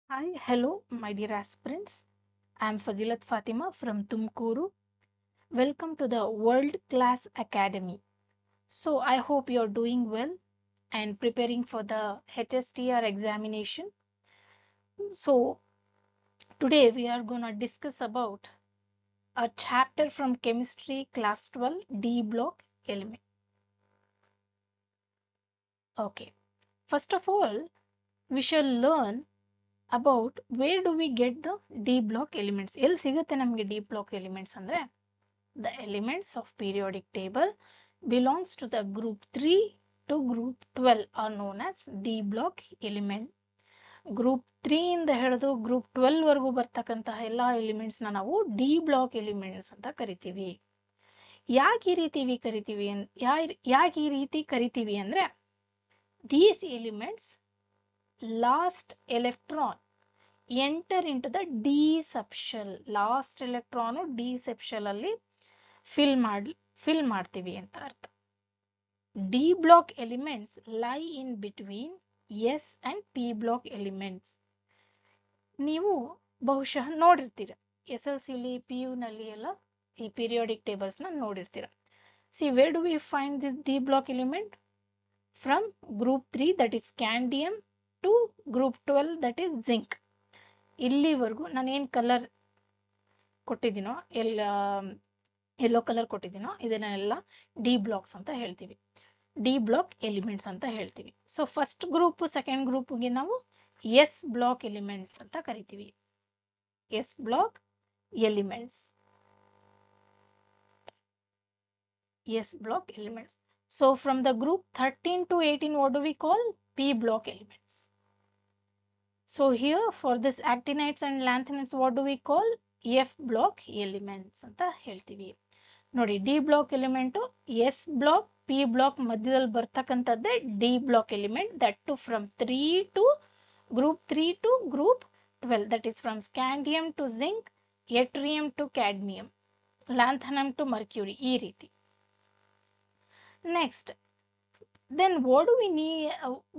Hi, hello, my dear aspirants. I am Fazilat Fatima from Tumkuru. Welcome to the World Class Academy. So, I hope you're doing well and preparing for the HSTR examination. So, today we are going to discuss about a chapter from Chemistry Class 12 D block element. Okay, first of all, we shall learn about where do we get the D block elements. ಎಲ್ಲಿ ಸಿಗುತ್ತೆ ನಮಗೆ D block elements ಅಂದ್ರೆ the elements of periodic table belongs to the group 3 to group 12 are known as D block element. Group 3 ಇಂದ ಹಿಡಿದು group 12 ವರೆಗೂ ಬರ್ತಕ್ಕಂತಹ ಎಲ್ಲ elements ನಾವು ಡಿ ಬ್ಲಾಕ್ ಎಲಿಮೆಂಟ್ಸ್ ಅಂತ ಕರಿತೀವಿ. ಯಾಕೆ ಈ ರೀತಿ ಕರಿತೀವಿ ಅಂದ್ರೆ these elements last electron enter into the d subshell. Last electron d subshell ಅಲ್ಲಿ ಫಿಲ್ ಮಾಡ್ತೀವಿ ಅಂತ ಅರ್ಥ. D block elements lie in between s and p block elements. ನೀವು ಬಹುಶಃ ನೋಡಿರ್ತೀರ SLCಲಿ PU ನಲ್ಲಿ ಎಲ್ಲ ಈ ಪೀರಿಯಾಡಿಕ್ ಟೇಬಲ್ಸ್ ನ ನೋಡಿರ್ತೀರ. See where do we find this D block element? From group 3 that is scandium to group 12 that is zinc. ಇಲ್ಲಿವರೆಗೂ ನಾನು ಏನು ಕಲರ್ ಕೊಟ್ಟಿದ್ದೀನೋ ಎಲ್ಲೋ ಕಲರ್ ಕೊಟ್ಟಿದ್ದೀನೋ ಇದನ್ನೆಲ್ಲ ಡಿ ಬ್ಲಾಕ್ಸ್ ಅಂತ ಹೇಳ್ತೀವಿ, ಡಿ ಬ್ಲಾಕ್ ಎಲಿಮೆಂಟ್ಸ್ ಅಂತ ಹೇಳ್ತೀವಿ. ಸೊ ಫಸ್ಟ್ ಗ್ರೂಪ್ ಸೆಕೆಂಡ್ ಗ್ರೂಪ್ಗೆ ನಾವು ಎಸ್ ಬ್ಲಾಕ್ ಎಲಿಮೆಂಟ್ಸ್ ಅಂತ ಕರಿತೀವಿ. S block elements, s block elements. So from the group 13 to 18 what do we call? P block elements. So here for this actinides and lanthanides what do we call? F block elements ಅಂತ ಹೇಳ್ತೀವಿ. ನೋಡಿ D block element S block P block ಮಧ್ಯದಲ್ಲಿ ಬರ್ತಕ್ಕಂಥದ್ದೇ D block element. That to from 3 to group 3 to group 12, that is from scandium to zinc, yttrium to cadmium, lanthanum to mercury, ಈ ರೀತಿ. Next then what do we need,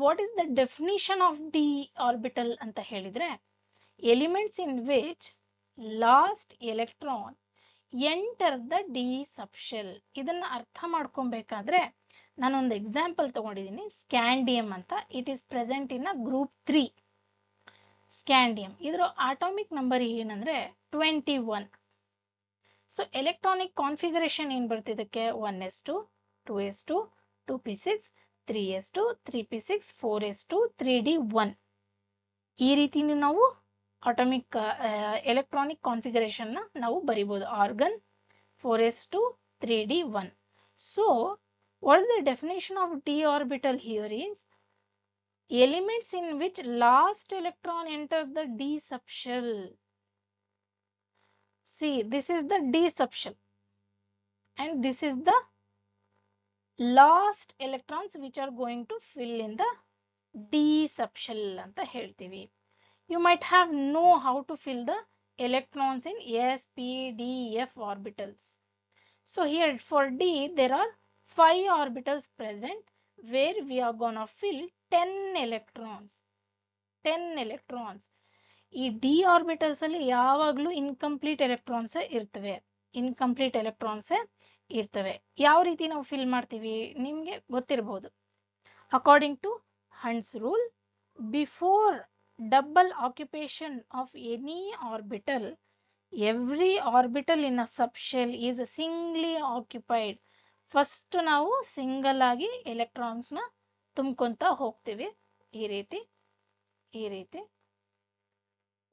what is the definition of d orbital ಅಂತ ಹೇಳಿದ್ರೆ elements in which last electron enters the d subshell. ಇದನ್ನ ಅರ್ಥ ಮಾಡ್ಕೊಬೇಕಾದ್ರೆ ನಾನೊಂದು example ತಗೊಂಡಿದ್ದೀನಿ, scandium ಅಂತ. It is present in group 3. Scandium ಇದರ ಆಟೋಮಿಕ್ ನಂಬರ್ ಏನಂದ್ರೆ 21. So electronic configuration ಏನ್ ಬರ್ತಿದ್ದಕ್ಕೆ 1s2 2s2 2p6 3s2 3p6 4s2 3d1. ಈ ರೀತಿ ನಾವು ಆಟೋಮಿಕ್ ಎಲೆಕ್ಟ್ರಾನಿಕ್ ಕಾನ್ಫಿಗರೇಷನ್ ನಾವು ಬರಿಬಹುದು. Argon 4s2 3d1. So what is the definition of d orbital? Here is elements in which last electron enters the d subshell. See, this is the d subshell and this is the last electrons which are going to fill in the d subshell ಅಂತ ಹೇಳ್ತೀವಿ. You might have know how to fill the electrons in s, p, d, f orbitals. So here for d there are 5 orbitals present where we are gonna fill 10 electrons. 10 electrons. ಈ D orbitals ಅಲ್ಲಿ ಯಾವಾಗಲೂ incomplete electrons ಇರ್ತವೆ, incomplete electrons ಇರ್ತವೆ. ಯಾವ ರೀತಿ ನಾವು fill ಮಾಡ್ತೀವಿ ನಿಮ್ಗೆ ಗೊತ್ತಿರಬಹುದು. According to Hund's rule, before double occupation of any orbital, every orbital in a subshell is singly occupied. First ನಾವು ಸಿಂಗಲ್ ಆಗಿ ಎಲೆಕ್ಟ್ರಾನ್ಸ್ ನ ತುಂಬ್ಕೊಂತ ಹೋಗ್ತೀವಿ ಈ ರೀತಿ ಈ ರೀತಿ.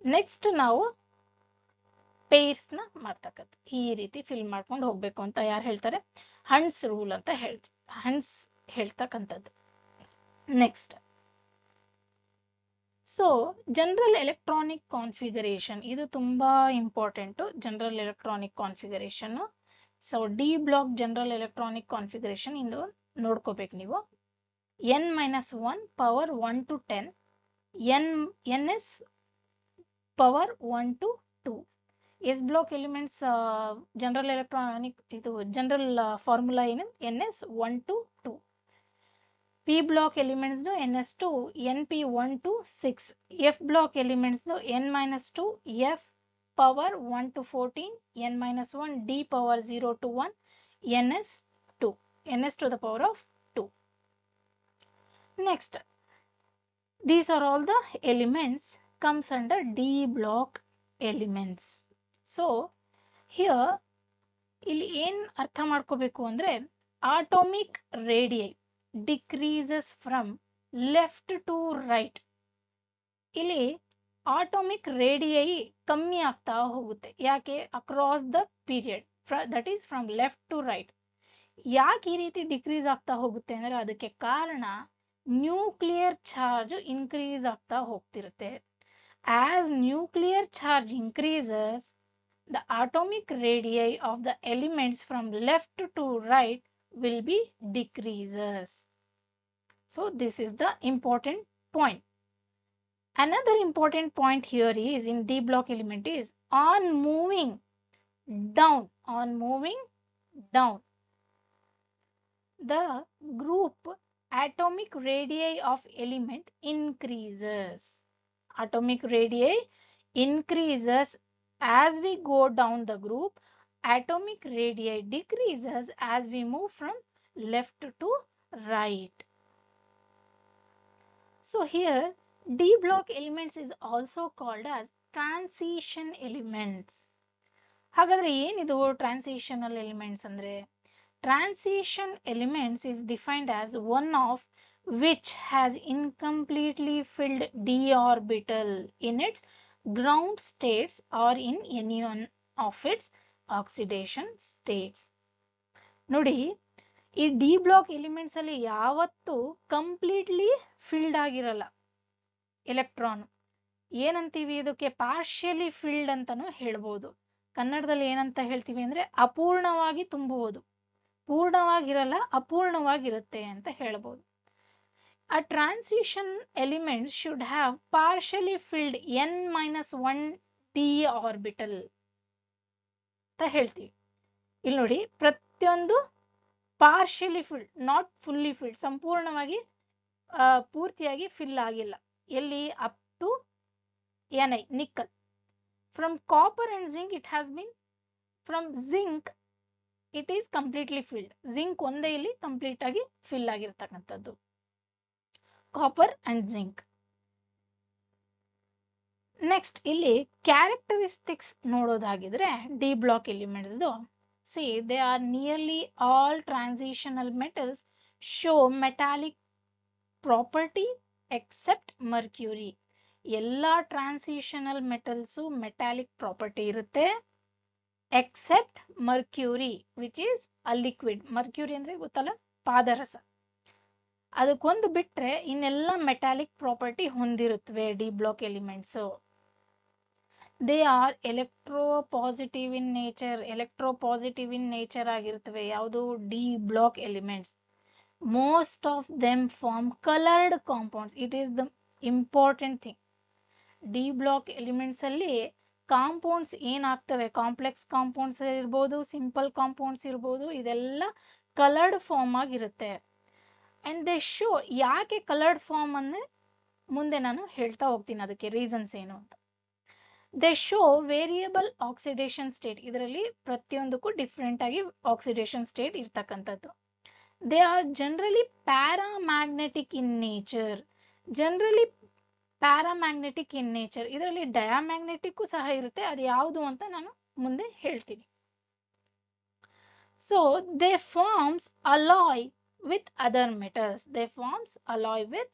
ನೆಕ್ಸ್ಟ್ ನಾವು ಪೇರ್ಸ್ ನ ಮಾಡ್ತಕ್ಕಂಥ ಈ ರೀತಿ ಫಿಲ್ ಮಾಡ್ಕೊಂಡು ಹೋಗ್ಬೇಕು ಅಂತ ಯಾರು ಹೇಳ್ತಾರೆ? ಹಂಟ್ಸ್ ರೂಲ್ ಅಂತ ಹೇಳ್ತೀವಿ, ಹಂಟ್ಸ್ ಹೇಳ್ತಕ್ಕಂಥದ್ದು. Next so general electronic configuration, ಇದು ತುಂಬಾ important. General electronic configuration. So D block general electronic configuration ಇಂದು ನೋಡ್ಕೋಬೇಕು ನೀವು. n-1 power 1 to 10, ns power 1 to 2. S block elements general electronic ಇದು ಜನರಲ್ ಫಾರ್ಮುಲಾ ಏನು? ns 1 to 2. P block elements ns2 np1 to 6. F block elements n-2 f power 1 to 14 n-1 d power 0 to 1 ns2 ns to the power of 2. Next, these are all the elements comes under D block elements. So here ಇಲ್ಲಿ ಏನ್ ಅರ್ಥ ಮಾಡ್ಕೋಬೇಕು ಅಂದ್ರೆ atomic radii decreases from left to right. ಇಲ್ಲಿ atomic radii ಕಮ್ಮಿ ಆಗ್ತಾ ಹೋಗುತ್ತೆ. ಯಾಕೆ? Across the period, that is from left to right. ಯಾಕೆ ಈ ರೀತಿ ಡಿಕ್ರೀಸ್ ಆಗ್ತಾ ಹೋಗುತ್ತೆ ಅಂದ್ರೆ ಅದಕ್ಕೆ ಕಾರಣ ನ್ಯೂಕ್ಲಿಯರ್ ಚಾರ್ಜ್ ಇನ್ಕ್ರೀಸ್ ಆಗ್ತಾ ಹೋಗ್ತಿರುತ್ತೆ. As nuclear charge increases, the atomic radii of the elements from left to right will be decreases. So this is the important point. Another important point here is in D block element is on moving down, the group atomic radii of element increases. Atomic radii increases as we go down the group. Atomic radii decreases as we move from left to right. So here D block elements is also called as transition elements. ಹಾಗಾದ್ರೆ ಏನಿದು transitional elements ಅಂದ್ರೆ? Transition elements is defined as one of which has incompletely filled d orbital in its ground states or in any one of its oxidation states. ನೋಡಿ, ಈ D block elements ಅಲ್ಲಿ ಯಾವತ್ತೂ completely filled ಆಗಿರಲ್ಲ electron. ಏನಂತೀವಿ ಇದಕ್ಕೆ? Partially filled ಅಂತಾನು ಹೇಳ್ಬೋದು. ಕನ್ನಡದಲ್ಲಿ ಏನಂತ ಹೇಳ್ತೀವಿ ಅಂದ್ರೆ ಅಪೂರ್ಣವಾಗಿ ತುಂಬುವುದು. ಪೂರ್ಣವಾಗಿರಲ್ಲ, ಅಪೂರ್ಣವಾಗಿರುತ್ತೆ ಅಂತ ಹೇಳ್ಬೋದು. A transition element should have partially filled n-1 d orbital ಅಂತ ಹೇಳ್ತೀವಿ. ಇಲ್ಲಿ ನೋಡಿ, ಪ್ರತಿಯೊಂದು partially filled, not fully filled, ಸಂಪೂರ್ಣವಾಗಿ ಪೂರ್ತಿಯಾಗಿ ಫಿಲ್ ಆಗಿಲ್ಲ. ಎಲ್ಲಿ? Up to Ni, nickel. From copper and zinc it has been, from zinc it is completely filled. Zinc ಒಂದೇ ಇಲ್ಲಿ ಕಂಪ್ಲೀಟ್ ಆಗಿ ಫಿಲ್ ಆಗಿರ್ತಕ್ಕಂಥದ್ದು. Copper and zinc. ನೆಕ್ಸ್ಟ್ ಇಲ್ಲಿ ಕ್ಯಾರೆಕ್ಟರಿಸ್ಟಿಕ್ಸ್ ನೋಡೋದಾಗಿದ್ರೆ D block elements, see they are nearly all transitional metals show metallic property except mercury. ಎಲ್ಲಾ transitional metals metallic property ಇರುತ್ತೆ, except mercury which is a liquid. Mercury ಅಂದ್ರೆ ಗೊತ್ತಲ್ಲ, ಪಾದರಸ. ಅದಕ್ಕೊಂದು ಬಿಟ್ರೆ ಇನ್ನೆಲ್ಲ ಮೆಟಾಲಿಕ್ ಪ್ರಾಪರ್ಟಿ ಹೊಂದಿರುತ್ತವೆ D block elements. They are electropositive in nature. Electropositive in nature ಆಗಿರ್ತವೆ ಯಾವುದು? D block elements. Most of them form coloured compounds. It is the important thing. D block elements ಅಲ್ಲಿ ಕಾಂಪೌಂಡ್ಸ್ ಏನಾಗ್ತವೆ, complex compounds ಇರ್ಬೋದು, simple compounds ಇರ್ಬೋದು, ಇದೆಲ್ಲ coloured form ಆಗಿರುತ್ತೆ. And they show, ಯಾಕೆ coloured form ಅಂದ್ರೆ ಮುಂದೆ ನಾನು ಹೇಳ್ತಾ ಹೋಗ್ತೀನಿ ಅದಕ್ಕೆ ರೀಸನ್ಸ್ ಏನು ಅಂತ. They show variable oxidation state. ಇದರಲ್ಲಿ ಪ್ರತಿಯೊಂದಕ್ಕೂ ಡಿಫ್ರೆಂಟ್ ಆಗಿ ಆಕ್ಸಿಡೇಷನ್ ಸ್ಟೇಟ್ ಇರ್ತಕ್ಕಂಥದ್ದು. They are generally paramagnetic in nature. Generally paramagnetic in nature. ಇದರಲ್ಲಿ ಡಯಾಮ್ಯಾಗ್ನೆಟಿಕ್ ಸಹ ಇರುತ್ತೆ, ಅದು ಯಾವುದು ಅಂತ ನಾನು ಮುಂದೆ ಹೇಳ್ತೀನಿ. So they forms alloy with other metals. They forms alloy with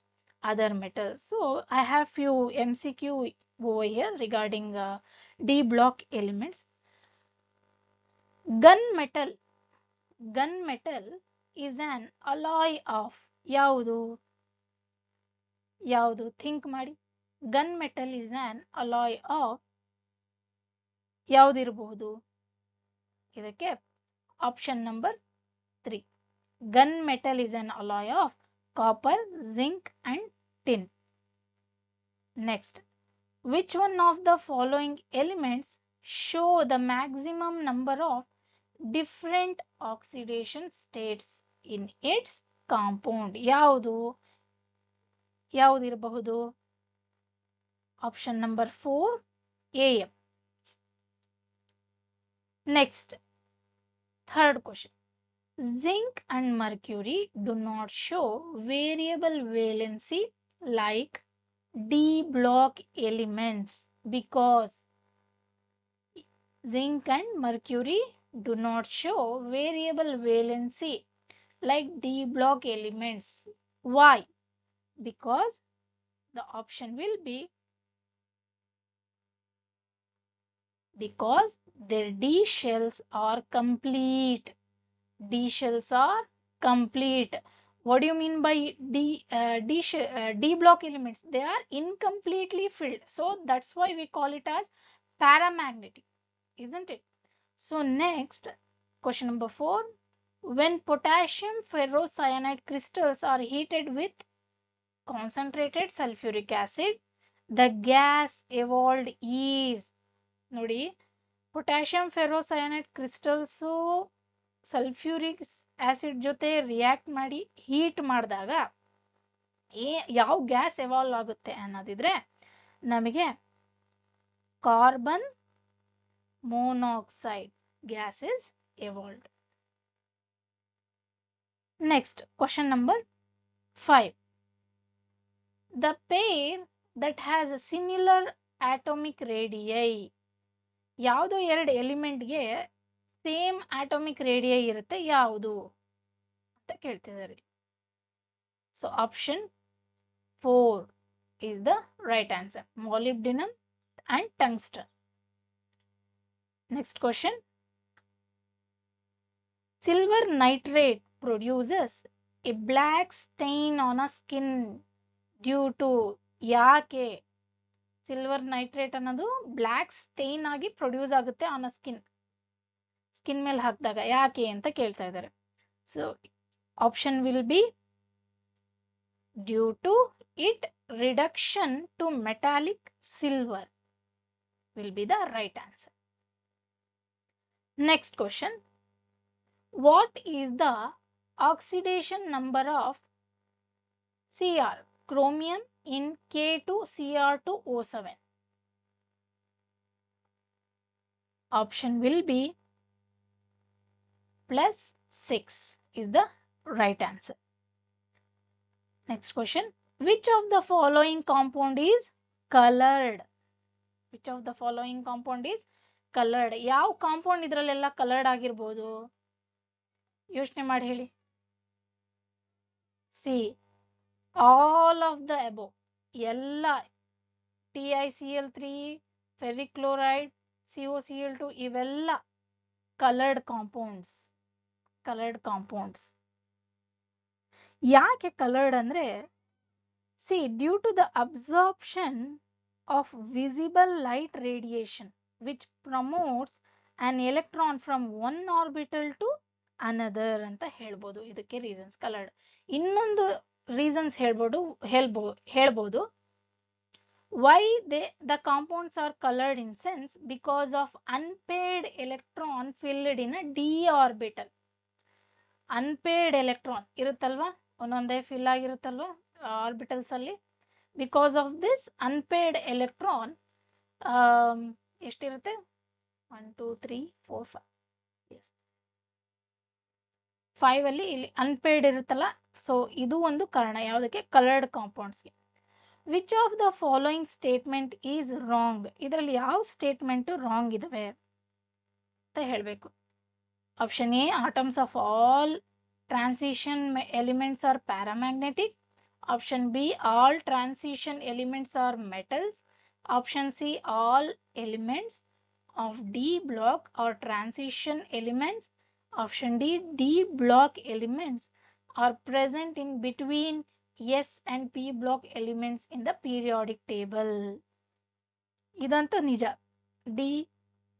other metals. So I have few MCQ over here regarding D block elements. Gunmetal is an alloy of ಯಾವುದು? ಥಿಂಕ್ ಮಾಡಿ. Gunmetal is an alloy of ಯಾವುದಿರಬಹುದು? ಇದಕ್ಕೆ option number 3. Gunmetal is an alloy of copper, zinc and tin. Next, which one of the following elements show the maximum number of different oxidation states in its compound ಯಾವುದಿರಬಹುದು? Option number 4 AM. Next, third question. Zinc and mercury do not show variable valency like D block elements because zinc and mercury do not show variable valency like D block elements. Why? Because the option will be because their D shells are complete. D shells are complete. What do you mean by D block elements? They are incompletely filled. So that's why we call it as paramagnetic, isn't it? So next, question number 4. When potassium ferrocyanide crystals are heated with concentrated sulfuric acid, the gas evolved is. ನೋಡಿ, potassium ಫೆರೋಸಯಾನೈಡ್ crystals sulphuric acid ಜೊತೆ react ಮಾಡಿ heat ಮಾಡಿದಾಗ ಯಾವ gas evolve ಆಗುತ್ತೆ ಅನ್ನೋದಿದ್ರೆ ನಮಗೆ carbon monoxide gas is evolved. Next, question number 5. The pair that has a similar atomic radii. ಯಾವುದೋ ಎರಡು ಎಲಿಮೆಂಟ್ಗೆ same atomic radii ಇರುತ್ತೆ, ಯಾವುದು ಅಂತ ಕೇಳ್ತಿದ್ದಾರೆ. So option 4 is the right answer. Molybdenum and tungsten. Next question. Silver nitrate produces a black stain on a skin due to ಯಾಕೆ? Silver nitrate ಅನ್ನೋದು black stain ಆಗಿ produce ಆಗುತ್ತೆ ಆನ್ ಅ ಸ್ಕಿನ್ ಮೇಲೆ ಹಾಕಿದಾಗ, ಯಾಕೆ ಅಂತ ಕೇಳ್ತಾ ಇದ್ದಾರೆ. So option will be due to it reduction to metallic silver will be the right answer. Next question. What is the oxidation number of Cr, chromium, in K2Cr2O7? Option will be +6 is the right answer. Next question. Which of the following compound is colored? Which of the following compound is colored? ಯಾವ compound ಇದರಲ್ಲೆಲ್ಲ coloured ಆಗಿರ್ಬೋದು? ಯೋಚನೆ ಮಾಡಿ ಹೇಳಿ. C all of the above, ಎಲ್ಲ TiCl3, ferric chloride, COCl2 ಇವೆಲ್ಲ coloured compounds. ಯಾಕೆ coloured ಅಂದ್ರೆ, C due to the absorption of visible light radiation which promotes an electron from one orbital to another ಅಂತ ಹೇಳ್ಬೋದು. ಇದಕ್ಕೆ ರೀಸನ್ಸ್ ಕಲರ್ಡ್. ಇನ್ನೊಂದು reasons ಹೇಳ್ಬೋದು why the compounds are colored in sense because of unpaired electron filled in a d orbital. unpaired electron ಇರುತ್ತಲ್ವಾ, ಒಂದೊಂದೇ fill ಆಗಿರುತ್ತಲ್ವಾ orbitals ಅಲ್ಲಿ. Because of this unpaired electron ಎಷ್ಟಿರುತ್ತೆ? 1 2 3 4 5 5 ಅಲ್ಲಿ ಇಲ್ಲಿ ಅನ್ಪೇರ್ಡ್ ಇರುತ್ತಲ್ಲ. ಸೊ ಇದು ಒಂದು ಕಾರಣ ಯಾವುದಕ್ಕೆ? ಕಲರ್ಡ್ ಕಾಂಪೌಂಡ್ಸ್ಗೆ. Which of the following statement is wrong? ಇದರಲ್ಲಿ ಯಾವ ಸ್ಟೇಟ್ಮೆಂಟ್ ರಾಂಗ್ ಇದಾವೆ ಅಂತ ಹೇಳಬೇಕು. Option A, atoms of all transition elements are paramagnetic. Option B, all transition elements are metals. Option C, all elements of D block are transition elements. Option D, D block elements are present in between S and P block elements in the periodic table. ಇದಂತೂ ನಿಜ. D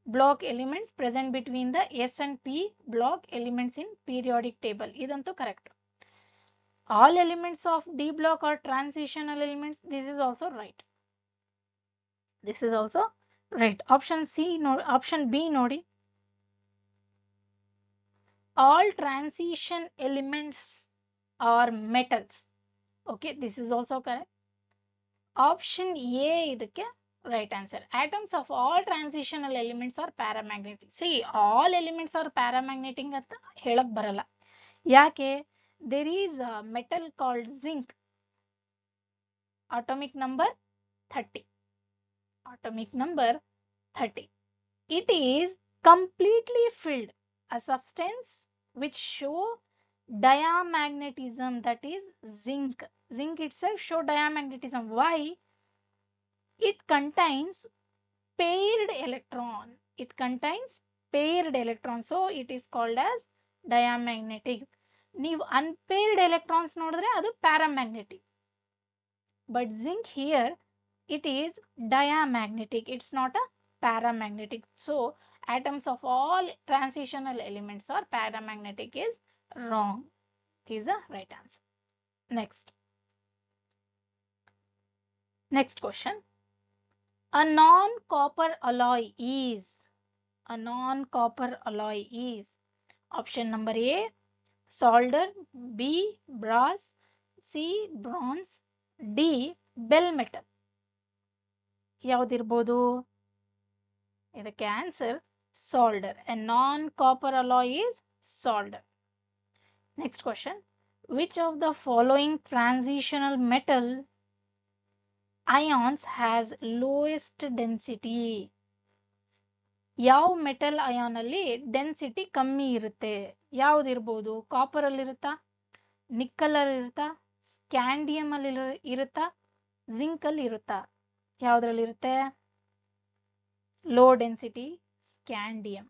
block elements present between the S and P block elements in periodic table. ಇದಂತೂ correct. All elements of D block are transitional elements. This is also right. Option B ನೋಡಿ. All transition elements or metals. Okay, this is also correct. Option A ಇದಕ್ಕೆ right answer. Atoms of all transitional elements are paramagnetic. See, all elements are paramagnetic ಅಂತ ಹೇಳಕ್ ಬರಲ್ಲ. ಯಾಕೆ? There is a metal called zinc. Atomic number 30. Atomic number 30. It is completely filled, a substance which show diamagnetism, that is zinc. Zinc itself show diamagnetism. Why? It contains paired electron. It contains paired electron, so it is called as diamagnetic. ನೀವು unpaired electrons ನೋಡಿದ್ರೆ ಅದು paramagnetic, but zinc here it is diamagnetic, it's not a paramagnetic. So atoms of all transitional elements are paramagnetic is wrong. It is the right answer. Next question. A non-copper alloy is, a non-copper alloy is option number A solder, B brass, C bronze, D bell metal. ಯಾವುದಿರಬಹುದು? ಇದಕ್ಕೆ answer solder. A non-copper alloy is solder. Next question. Which of the following transitional metal ions has lowest density? ಯಾವ metal ion ಅಲ್ಲಿ density ಕಮ್ಮಿ ಇರುತ್ತೆ? ಯಾವುದಿರ್ಬೋದು? Copper ಅಲ್ಲಿ ಇರುತ್ತಾ, nickel ಅಲ್ಲಿ ಇರುತ್ತಾ, scandium ಅಲ್ಲಿ ಇರುತ್ತಾ, ಜಿಂಕ್ ಅಲ್ಲಿ ಇರುತ್ತಾ? ಯಾವ್ದ್ರಲ್ಲಿ ಇರುತ್ತೆ? Low density scandium.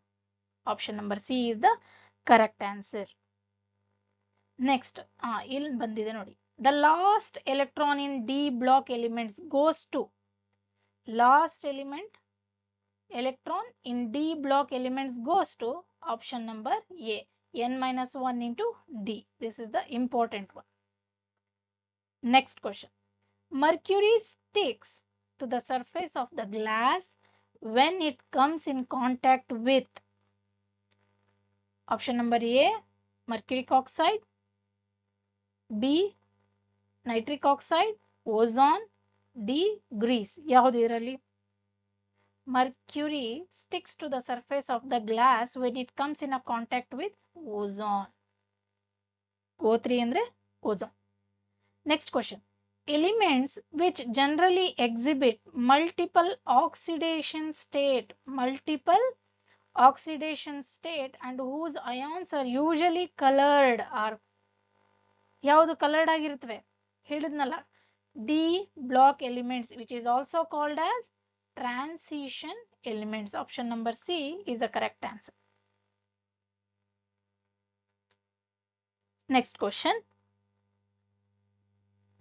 Option number C is the correct answer. Next ಇಲ್ಲಿ ಬಂದಿದೆ ನೋಡಿ. The last electron in D block elements goes to, last electron in D block elements goes to option number A, n-1 into D. This is the important one. Next question. Mercury sticks to the surface of the glass when it comes in contact with option number A mercuric oxide, B nitric oxide, ozone, D grease. ಯಾವುದು ಇರಲಿ? Mercury sticks to the surface of the glass when it comes in a contact with ozone. O3 andre ozone. Next question. Elements which generally exhibit multiple oxidation state and whose ions are usually colored are, ಯಾವುದು colored ಆಗಿರುತ್ತವೆ? ಹೇಳಿದ್ನಲ್ಲ, D block elements, which is also called as transition elements. Option number C is the correct answer. Next question.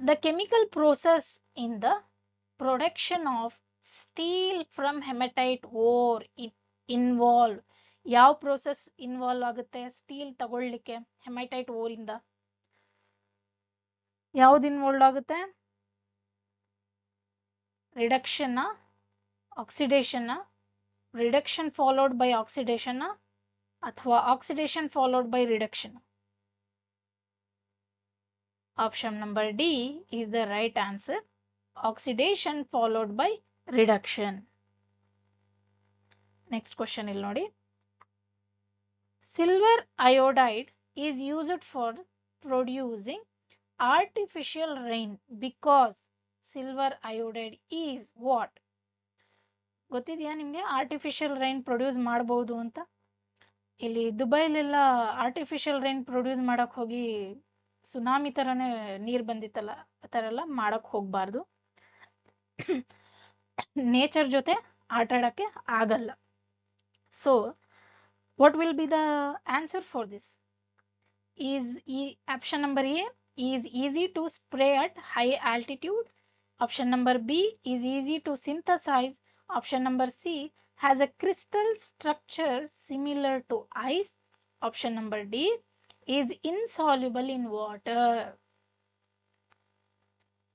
The chemical process in the production of steel from hematite ore involve, ಯಾವ process involve ಆಗುತ್ತೆ steel ತಗೊಳ್ಳಿಕ್ಕೆ hematite ore ಇಂದ? ಯಾವ್ದು involve ಆಗುತ್ತೆ? Reduction, oxidation, reduction followed by oxidation, ಅಥವಾ oxidation followed by reduction? Option number D is the right answer. Oxidation followed by reduction. Next question ಇಲ್ಲಿ ನೋಡಿ. Silver iodide is used for producing artificial rain because silver iodide is what? ಗೊತ್ತಿದೆಯಾ ನಿಮಗೆ artificial rain produce ಮಾಡಬಹುದು ಅಂತ? ಇಲ್ಲಿ ದುಬೈಲೆಲ್ಲ artificial rain produce ಮಾಡಕ್ ಹೋಗಿ tsunami ತರನೇ ನೀರ್ ಬಂದಿತ್ತಲ್ಲ, ಆ ತರ ಎಲ್ಲ ಮಾಡಕ್ ಹೋಗ್ಬಾರ್ದು. ನೇಚರ್ ಜೊತೆ ಆಟ ಆಡಕ್ಕೆ ಆಗಲ್ಲ. So what will be the answer for this? Is option number A is easy to spray at high altitude. Option number B is easy to synthesize. Option number C has a crystal structure similar to ice. Option number D is insoluble in water.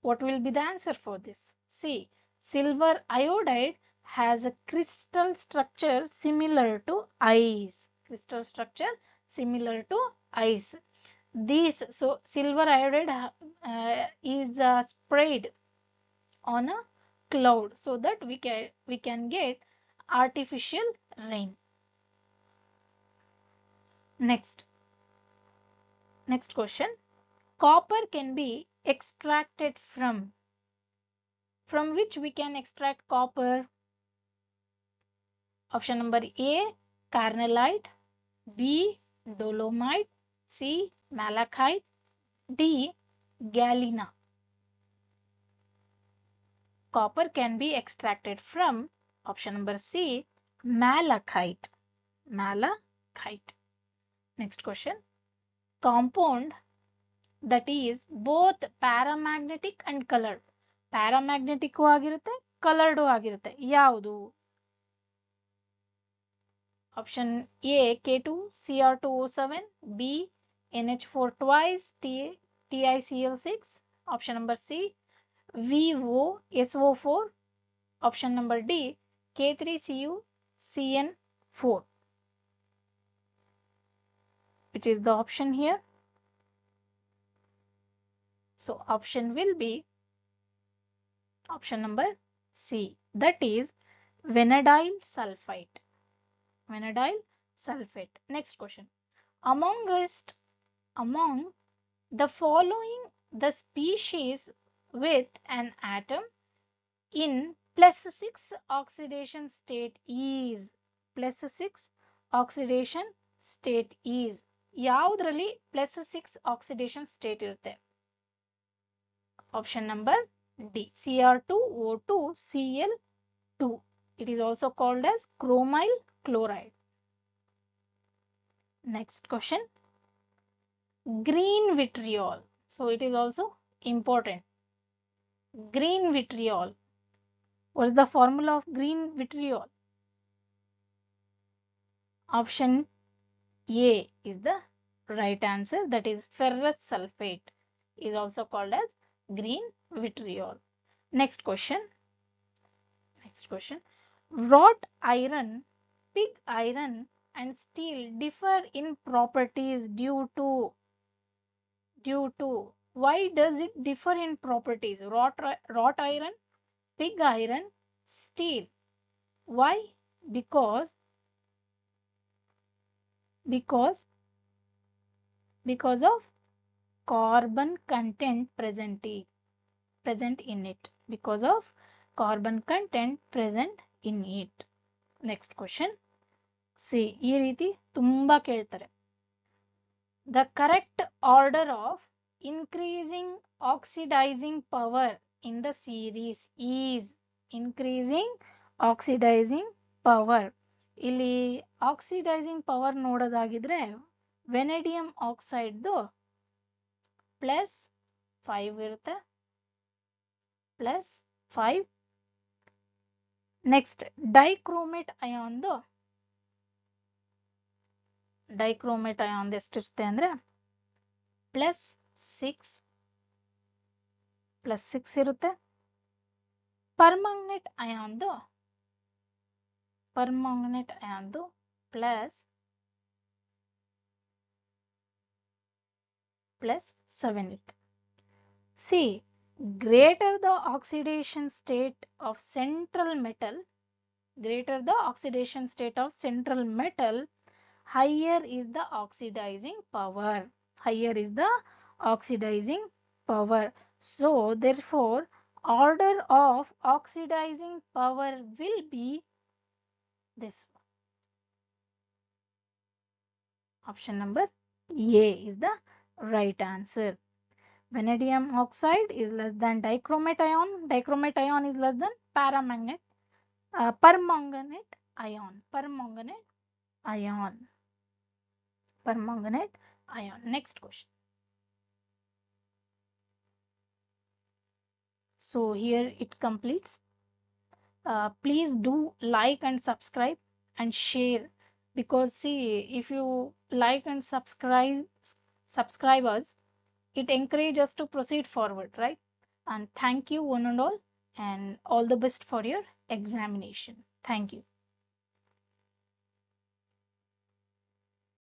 What will be the answer for this? C. Silver iodide has a crystal structure similar to ice. Crystal structure similar to ice. These, so silver iodide is sprayed on a cloud so that we can get artificial rain. Next question. Copper can be extracted from which we can extract copper? Option number A, carnallite, B, dolomite, C, malachite, D, galena. Copper can be extracted from option number C, malachite. Malachite. Next question. Compound that is both paramagnetic and colored. Paramagnetic ಆಗಿರುತ್ತೆ, colored ಆಗಿರುತ್ತೆ. ಯಾವುದು? Option A, K2Cr2O7, B, NH4 twice, TiCl6. Option number C, VOSO4. Option number D, K3CuCN4. Which is the option here? So option will be option number C, that is vanadium sulfate. Vanadium sulfate. Next question. Among the following, the species with an atom in +6 oxidation state is +6 oxidation state is ಯಾವುದರಲ್ಲಿ +6 oxidation state ಇರುತ್ತೆ? Option number D, Cr2O2Cl2. It is also called as chromyl chloride. Next question. Green vitriol. So it is also important. Green vitriol. What is the formula of green vitriol? Option A is the right answer, that is ferrous sulfate is also called as green vitriol. Next question. Wrought iron, pig iron and steel differ in properties due to why does it differ in properties? Wrought iron, pig iron, steel. Why? Because of carbon content present in it. Because of carbon content present in it. Next question. See, ಈ ರೀತಿ ತುಂಬಾ ಕೇಳ್ತಾರೆ. The correct order of increasing oxidizing power in the series is increasing oxidizing power. ಇಲ್ಲಿ oxidising power ನೋಡೋದಾಗಿದ್ರೆ ವೆನೆಡಿಯಂ ಆಕ್ಸೈಡ್ದು +5 ಇರುತ್ತೆ, +5. Next dichromate ಅಯಾನ್ದು ಎಷ್ಟಿರುತ್ತೆ ಅಂದ್ರೆ +6 ಇರುತ್ತೆ. Permanganate ಅಯಾನ್ದು +7 ಇರುತ್ತೆ. See, greater the oxidation state of central metal, higher is the oxidizing power. So therefore order of oxidizing power will be this one. Option number A is the right answer. Vanadium oxide is less than dichromate ion. Dichromate ion is less than permanganate ion. Next question. So here it completes. Please do like and subscribe and share, because see, if you like and subscribe us, it encourages us to proceed forward, right? And thank you one and all the best for your examination. Thank you.